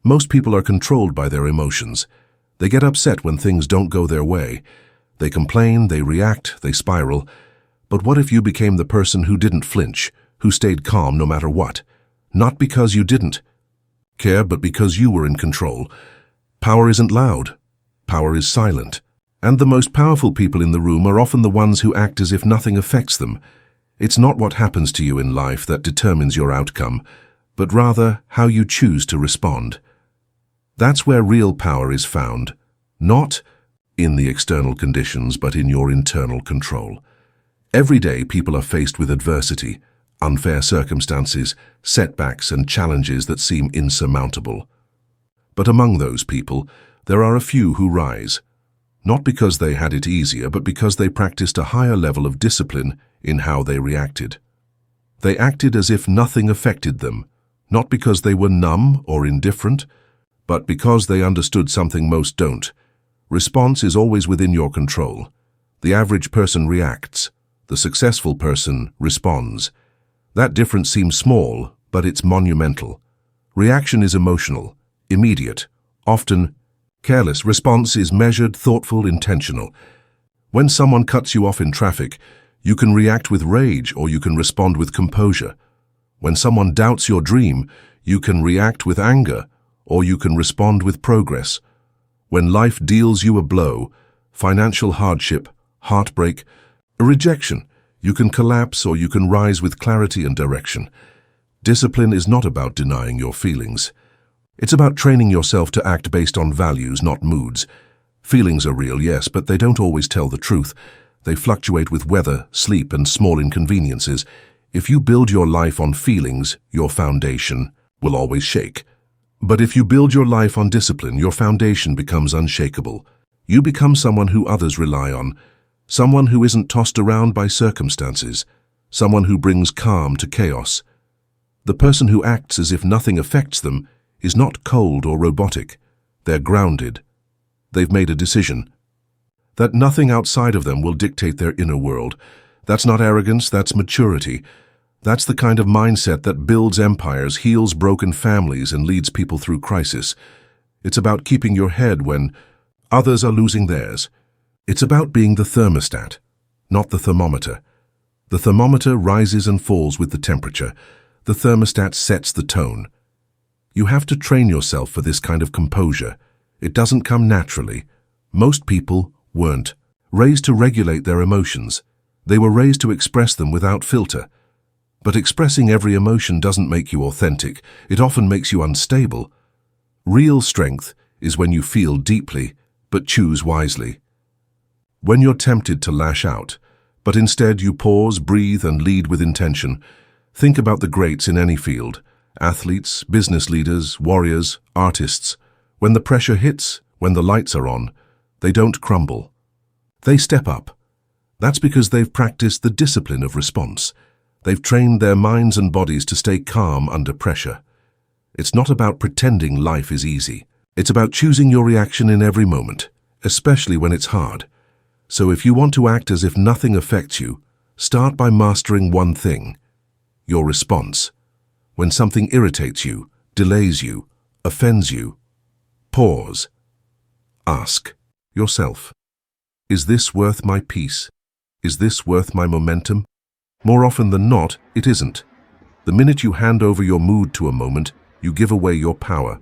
Most people are controlled by their emotions. They get upset when things don't go their way. They complain, they react, they spiral. But what if you became the person who didn't flinch, who stayed calm no matter what? Not because you didn't care, but because you were in control. Power isn't loud. Power is silent. And the most powerful people in the room are often the ones who act as if nothing affects them. It's not what happens to you in life that determines your outcome, but rather how you choose to respond. That's where real power is found, not in the external conditions, but in your internal control. Every day, people are faced with adversity, unfair circumstances, setbacks, and challenges that seem insurmountable. But among those people, there are a few who rise, not because they had it easier, but because they practiced a higher level of discipline in how they reacted. They acted as if nothing affected them, not because they were numb or indifferent, but because they understood something most don't. Response is always within your control. The average person reacts. The successful person responds. That difference seems small, but it's monumental. Reaction is emotional, immediate, often careless. Response is measured, thoughtful, intentional. When someone cuts you off in traffic, you can react with rage or you can respond with composure. When someone doubts your dream, you can react with anger or you can respond with progress. When life deals you a blow, financial hardship, heartbreak, a rejection, you can collapse or you can rise with clarity and direction. Discipline is not about denying your feelings. It's about training yourself to act based on values, not moods. Feelings are real, yes, but they don't always tell the truth. They fluctuate with weather, sleep, and small inconveniences. If you build your life on feelings, your foundation will always shake. But if you build your life on discipline, your foundation becomes unshakable. You become someone who others rely on, someone who isn't tossed around by circumstances, someone who brings calm to chaos. The person who acts as if nothing affects them is not cold or robotic. They're grounded. They've made a decision that nothing outside of them will dictate their inner world. That's not arrogance, that's maturity. That's the kind of mindset that builds empires, heals broken families, and leads people through crisis. It's about keeping your head when others are losing theirs. It's about being the thermostat, not the thermometer. The thermometer rises and falls with the temperature. The thermostat sets the tone. You have to train yourself for this kind of composure. It doesn't come naturally. Most people weren't raised to regulate their emotions. They were raised to express them without filter. But expressing every emotion doesn't make you authentic. It often makes you unstable. Real strength is when you feel deeply, but choose wisely. When you're tempted to lash out, but instead you pause, breathe, and lead with intention. Think about the greats in any field. Athletes, business leaders, warriors, artists. When the pressure hits, when the lights are on, they don't crumble. They step up. That's because they've practiced the discipline of response. They've trained their minds and bodies to stay calm under pressure. It's not about pretending life is easy. It's about choosing your reaction in every moment, especially when it's hard. So if you want to act as if nothing affects you, start by mastering one thing: your response. When something irritates you, delays you, offends you, pause. Ask yourself, is this worth my peace? Is this worth my momentum? More often than not, it isn't. The minute you hand over your mood to a moment, you give away your power.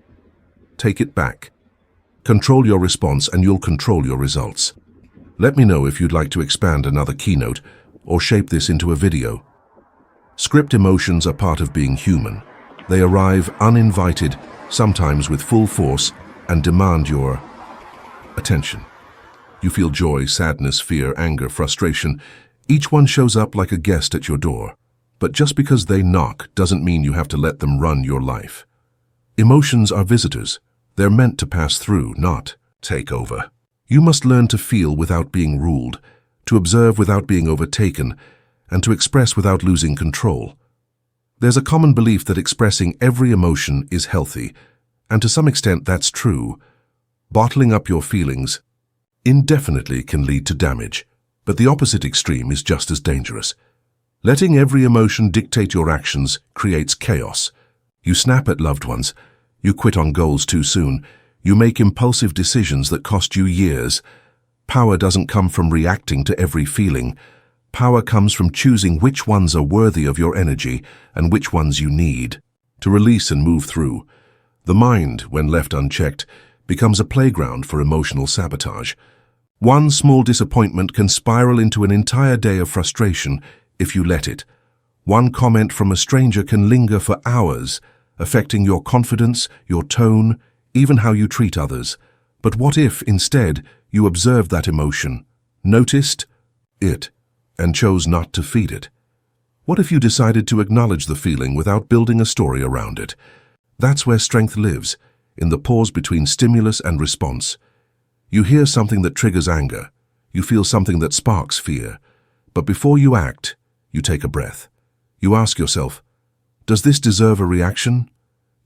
Take it back. Control your response and you'll control your results. Let me know if you'd like to expand another keynote or shape this into a video. Script emotions are part of being human. They arrive uninvited, sometimes with full force, and demand your attention. You feel joy, sadness, fear, anger, frustration. Each one shows up like a guest at your door. But just because they knock doesn't mean you have to let them run your life. Emotions are visitors. They're meant to pass through, not take over. You must learn to feel without being ruled, to observe without being overtaken, and to express without losing control. There's a common belief that expressing every emotion is healthy, and to some extent that's true. Bottling up your feelings indefinitely can lead to damage, but the opposite extreme is just as dangerous. Letting every emotion dictate your actions creates chaos. You snap at loved ones, You quit on goals too soon. You make impulsive decisions that cost you years. Power doesn't come from reacting to every feeling. Power comes from choosing which ones are worthy of your energy and which ones you need to release and move through. The mind, when left unchecked, becomes a playground for emotional sabotage. One small disappointment can spiral into an entire day of frustration if you let it. One comment from a stranger can linger for hours, affecting your confidence, your tone, even how you treat others. But what if, instead, you observed that emotion, noticed it, and chose not to feed it? What if you decided to acknowledge the feeling without building a story around it? That's where strength lives, in the pause between stimulus and response. You hear something that triggers anger. You feel something that sparks fear. But before you act, you take a breath. You ask yourself, does this deserve a reaction?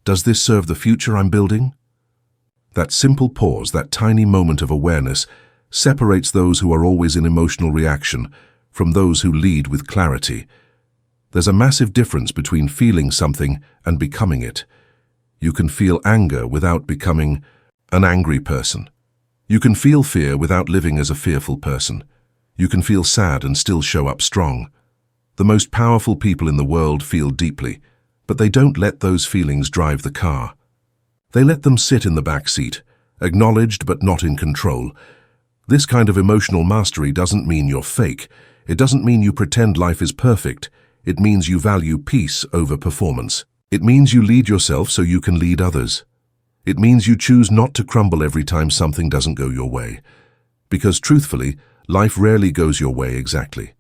Does this serve the future I'm building? That simple pause, that tiny moment of awareness, separates those who are always in emotional reaction from those who lead with clarity. There's a massive difference between feeling something and becoming it. You can feel anger without becoming an angry person. You can feel fear without living as a fearful person. You can feel sad and still show up strong. The most powerful people in the world feel deeply, but they don't let those feelings drive the car. They let them sit in the back seat, acknowledged but not in control. This kind of emotional mastery doesn't mean you're fake. It doesn't mean you pretend life is perfect. It means you value peace over performance. It means you lead yourself so you can lead others. It means you choose not to crumble every time something doesn't go your way. Because truthfully, life rarely goes your way exactly.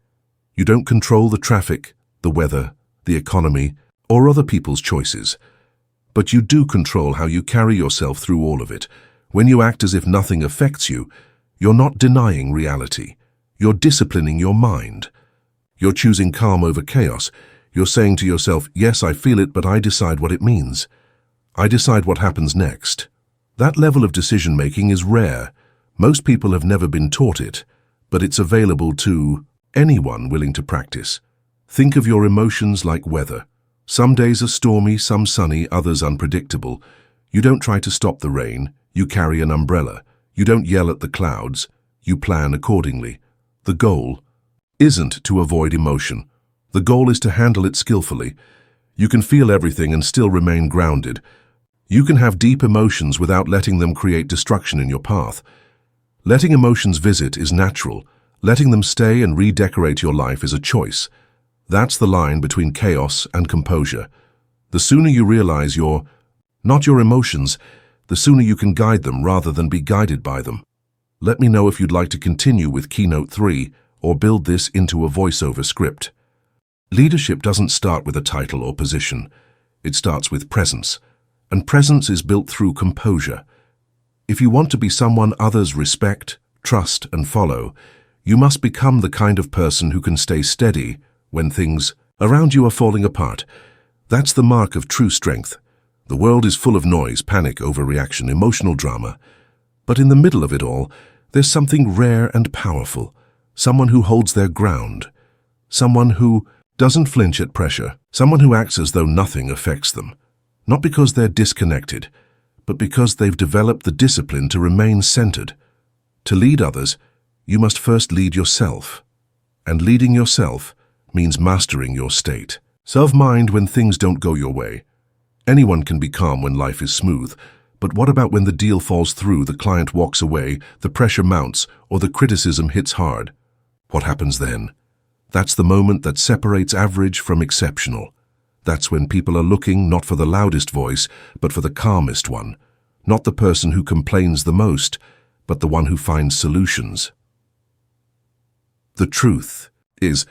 You don't control the traffic, the weather, the economy, or other people's choices. But you do control how you carry yourself through all of it. When you act as if nothing affects you, you're not denying reality. You're disciplining your mind. You're choosing calm over chaos. You're saying to yourself, yes, I feel it, but I decide what it means. I decide what happens next. That level of decision-making is rare. Most people have never been taught it, but it's available to anyone willing to practice. Think of your emotions like weather. Some days are stormy, some sunny, others unpredictable. You don't try to stop the rain. You carry an umbrella. You don't yell at the clouds. You plan accordingly. The goal isn't to avoid emotion. The goal is to handle it skillfully. You can feel everything and still remain grounded. You can have deep emotions without letting them create destruction in your path. Letting emotions visit is natural. Letting them stay and redecorate your life is a choice. That's the line between chaos and composure. The sooner you realize you're not your emotions, the sooner you can guide them rather than be guided by them. Let me know if you'd like to continue with Keynote 3 or build this into a voiceover script. Leadership doesn't start with a title or position. It starts with presence, and presence is built through composure. If you want to be someone others respect, trust, and follow, you must become the kind of person who can stay steady when things around you are falling apart. That's the mark of true strength. The world is full of noise, panic, overreaction, emotional drama. But in the middle of it all, there's something rare and powerful. Someone who holds their ground. Someone who doesn't flinch at pressure. Someone who acts as though nothing affects them. Not because they're disconnected, but because they've developed the discipline to remain centered. To lead others, you must first lead yourself. And leading yourself means mastering your state. Self-mind when things don't go your way. Anyone can be calm when life is smooth, but what about when the deal falls through, the client walks away, the pressure mounts, or the criticism hits hard? What happens then? That's the moment that separates average from exceptional. That's when people are looking not for the loudest voice, but for the calmest one. Not the person who complains the most, but the one who finds solutions. The truth is,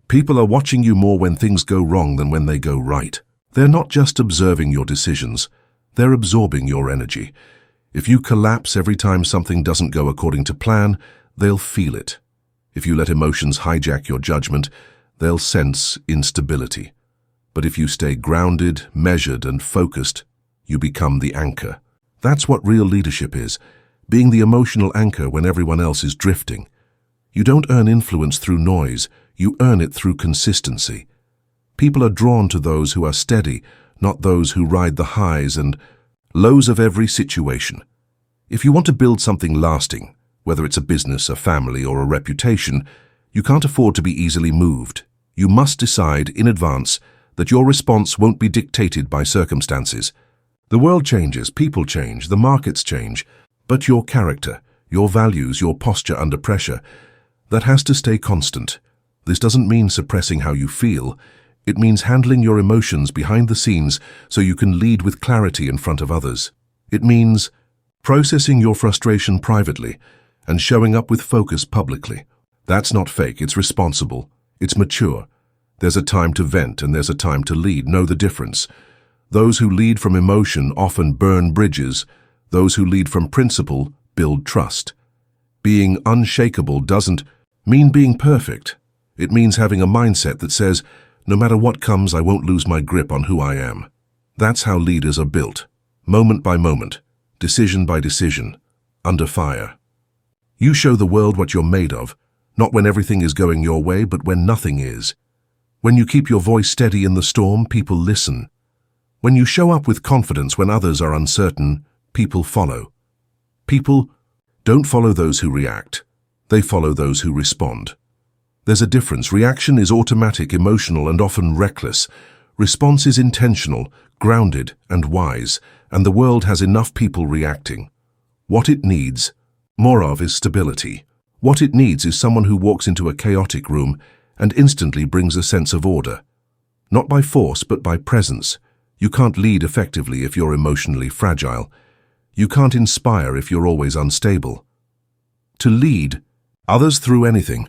people are watching you more when things go wrong than when they go right. They're not just observing your decisions, they're absorbing your energy. If you collapse every time something doesn't go according to plan, they'll feel it. If you let emotions hijack your judgment, they'll sense instability. But if you stay grounded, measured, and focused, you become the anchor. That's what real leadership is, being the emotional anchor when everyone else is drifting. You don't earn influence through noise, you earn it through consistency. People are drawn to those who are steady, not those who ride the highs and lows of every situation. If you want to build something lasting, whether it's a business, a family, or a reputation, you can't afford to be easily moved. You must decide in advance that your response won't be dictated by circumstances. The world changes, people change, the markets change, but your character, your values, your posture under pressure, that has to stay constant. This doesn't mean suppressing how you feel. It means handling your emotions behind the scenes so you can lead with clarity in front of others. It means processing your frustration privately and showing up with focus publicly. That's not fake, it's responsible, it's mature. There's a time to vent and there's a time to lead. Know the difference. Those who lead from emotion often burn bridges. Those who lead from principle build trust. Being unshakable doesn't mean being perfect. It means having a mindset that says, no matter what comes, I won't lose my grip on who I am. That's how leaders are built, moment by moment, decision by decision, under fire. You show the world what you're made of, not when everything is going your way, but when nothing is. When you keep your voice steady in the storm, people listen. When you show up with confidence when others are uncertain, people follow. People don't follow those who react. They follow those who respond. There's a difference. Reaction is automatic, emotional, and often reckless. Response is intentional, grounded, and wise, and the world has enough people reacting. What it needs more of is stability. What it needs is someone who walks into a chaotic room and instantly brings a sense of order. Not by force, but by presence. You can't lead effectively if you're emotionally fragile. You can't inspire if you're always unstable. To lead others through anything,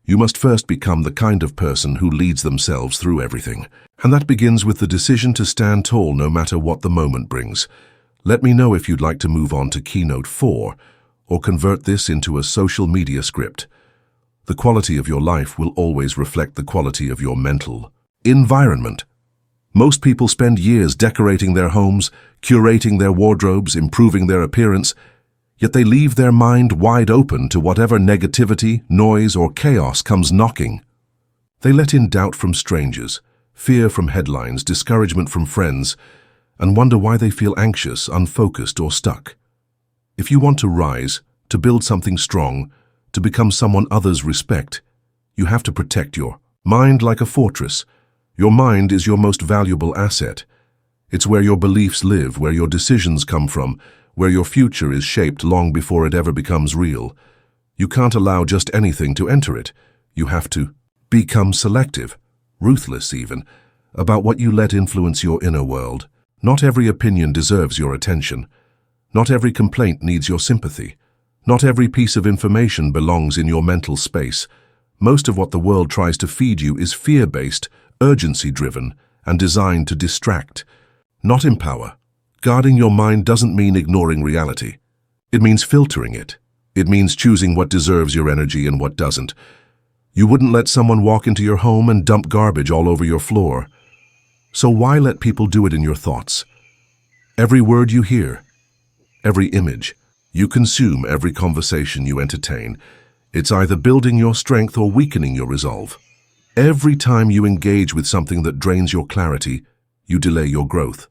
you must first become the kind of person who leads themselves through everything. And that begins with the decision to stand tall no matter what the moment brings. Let me know if you'd like to move on to Keynote 4 or convert this into a social media script. The quality of your life will always reflect the quality of your mental environment. Most people spend years decorating their homes, curating their wardrobes, improving their appearance, yet they leave their mind wide open to whatever negativity, noise, or chaos comes knocking. They let in doubt from strangers, fear from headlines, discouragement from friends, and wonder why they feel anxious, unfocused, or stuck. If you want to rise, to build something strong, to become someone others respect, you have to protect your mind like a fortress. Your mind is your most valuable asset. It's where your beliefs live, where your decisions come from, where your future is shaped long before it ever becomes real. You can't allow just anything to enter it. You have to become selective, ruthless even, about what you let influence your inner world. Not every opinion deserves your attention. Not every complaint needs your sympathy. Not every piece of information belongs in your mental space. Most of what the world tries to feed you is fear-based, urgency-driven, and designed to distract, not empower. Guarding your mind doesn't mean ignoring reality. It means filtering it. It means choosing what deserves your energy and what doesn't. You wouldn't let someone walk into your home and dump garbage all over your floor. So why let people do it in your thoughts? Every word you hear, every image you consume, every conversation you entertain, it's either building your strength or weakening your resolve. Every time you engage with something that drains your clarity, you delay your growth.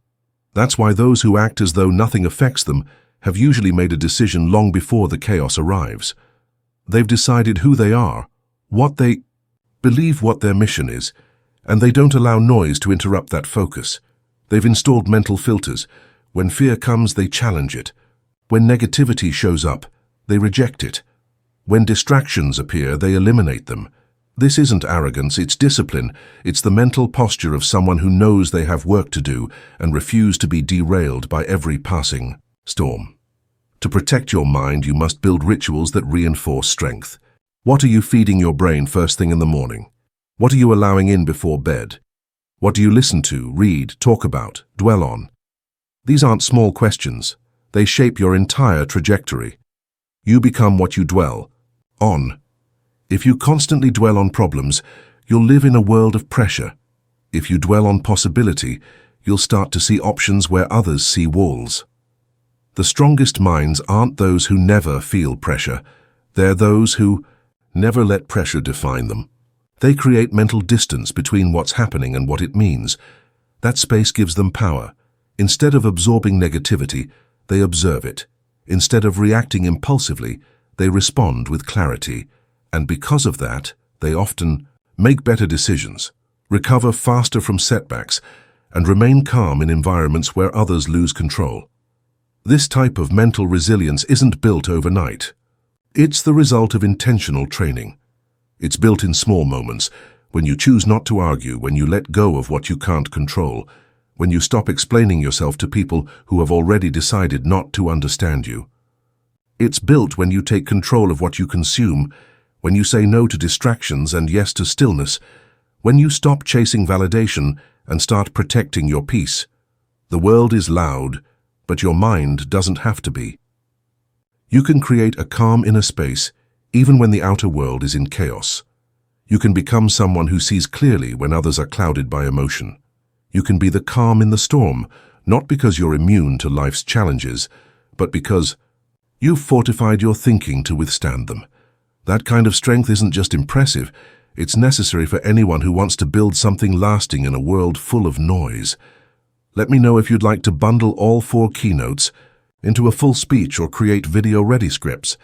That's why those who act as though nothing affects them have usually made a decision long before the chaos arrives. They've decided who they are, what they believe, what their mission is, and they don't allow noise to interrupt that focus. They've installed mental filters. When fear comes, they challenge it. When negativity shows up, they reject it. When distractions appear, they eliminate them. This isn't arrogance, it's discipline. It's the mental posture of someone who knows they have work to do and refuse to be derailed by every passing storm. To protect your mind, you must build rituals that reinforce strength. What are you feeding your brain first thing in the morning? What are you allowing in before bed? What do you listen to, read, talk about, dwell on? These aren't small questions. They shape your entire trajectory. You become what you dwell on. If you constantly dwell on problems, you'll live in a world of pressure. If you dwell on possibility, you'll start to see options where others see walls. The strongest minds aren't those who never feel pressure. They're those who never let pressure define them. They create mental distance between what's happening and what it means. That space gives them power. Instead of absorbing negativity, they observe it. Instead of reacting impulsively, they respond with clarity. And because of that, they often make better decisions, recover faster from setbacks, and remain calm in environments where others lose control. This type of mental resilience isn't built overnight. It's the result of intentional training. It's built in small moments, when you choose not to argue, when you let go of what you can't control, when you stop explaining yourself to people who have already decided not to understand you. It's built when you take control of what you consume, when you say no to distractions and yes to stillness, when you stop chasing validation and start protecting your peace. The world is loud, but your mind doesn't have to be. You can create a calm inner space even when the outer world is in chaos. You can become someone who sees clearly when others are clouded by emotion. You can be the calm in the storm, not because you're immune to life's challenges, but because you've fortified your thinking to withstand them. That kind of strength isn't just impressive, it's necessary for anyone who wants to build something lasting in a world full of noise. Let me know if you'd like to bundle all 4 keynotes into a full speech or create video-ready scripts.